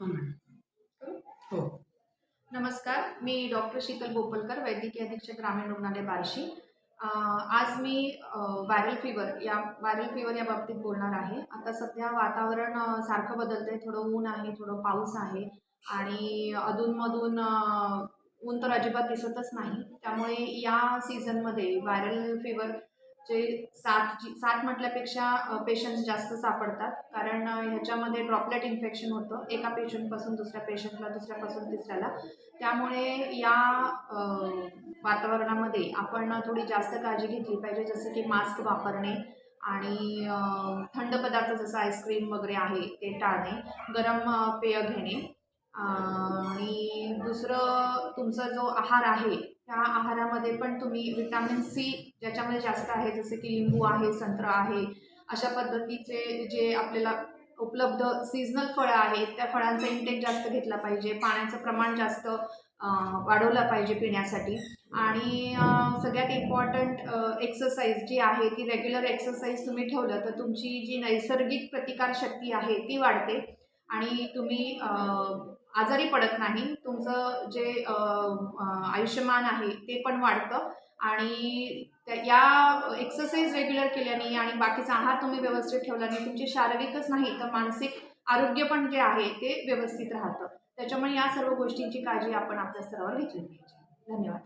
हो मॅडम. हो. नमस्कार, मी डॉक्टर शीतल बोपलकर, वैद्यकीय अधीक्षक ग्रामीण रुग्णालय बार्शी. आज मी व्हायरल फीवर या बाबतीत बोलणार आहे. आता सध्या वातावरण सारखं बदलतंय. थोडं ऊन आहे, थोडं पाऊस आहे आणि अधूनमधून ऊन तर अजिबात दिसतच नाही. त्यामुळे या सीझनमध्ये व्हायरल फीवरचे साथ म्हटल्यापेक्षा पेशंट्स जास्त सापडतात. कारण ह्याच्यामध्ये ड्रॉपलेट इन्फेक्शन होतं एका पेशंटपासून दुसऱ्या पेशंटला, दुसऱ्यापासून तिसऱ्याला. त्यामुळे या वातावरणामध्ये आपण थोडी जास्त काळजी घेतली पाहिजे, जसं की मास्क वापरणे आणि थंड पदार्थ जसं आईस्क्रीम वगैरे आहे ते टाळणे, गरम पेय घेणे आणि दुसरं तुमचा जो आहार आहे त्या आहारामध्ये पण तुम्ही व्हिटॅमिन सी ज्याच्यामध्ये जास्त आहे, जसे की लिंबू आहे, संत्रा आहे, अशा पद्धतीचे जे आपल्याला उपलब्ध सीझनल फळं आहेत त्या फळांचा इंटेक जास्त घेतला पाहिजे. पाण्याचं प्रमाण जास्त वाढवलं पाहिजे पिण्यासाठी आणि सगळ्यात इम्पॉर्टंट एक्सरसाइज जी आहे ती रेग्युलर एक्सरसाइज तुम्ही ठेवलं तर तुमची जी नैसर्गिक प्रतिकारशक्ती आहे ती वाढते आणि तुम्ही आजारी पडत नाही. तुमचं जे आयुष्यमान आहे ते पण वाढतं आणि या एक्सरसाइज रेग्युलर केल्याने आणि बाकीचा आहार तुम्ही व्यवस्थित ठेवल्याने तुमची शारीरिकच नाही तर मानसिक आरोग्य पण जे आहे ते व्यवस्थित राहतं. त्याच्यामुळे या सर्व गोष्टींची काळजी आपण आपल्या स्तरावर घेतली पाहिजे. धन्यवाद.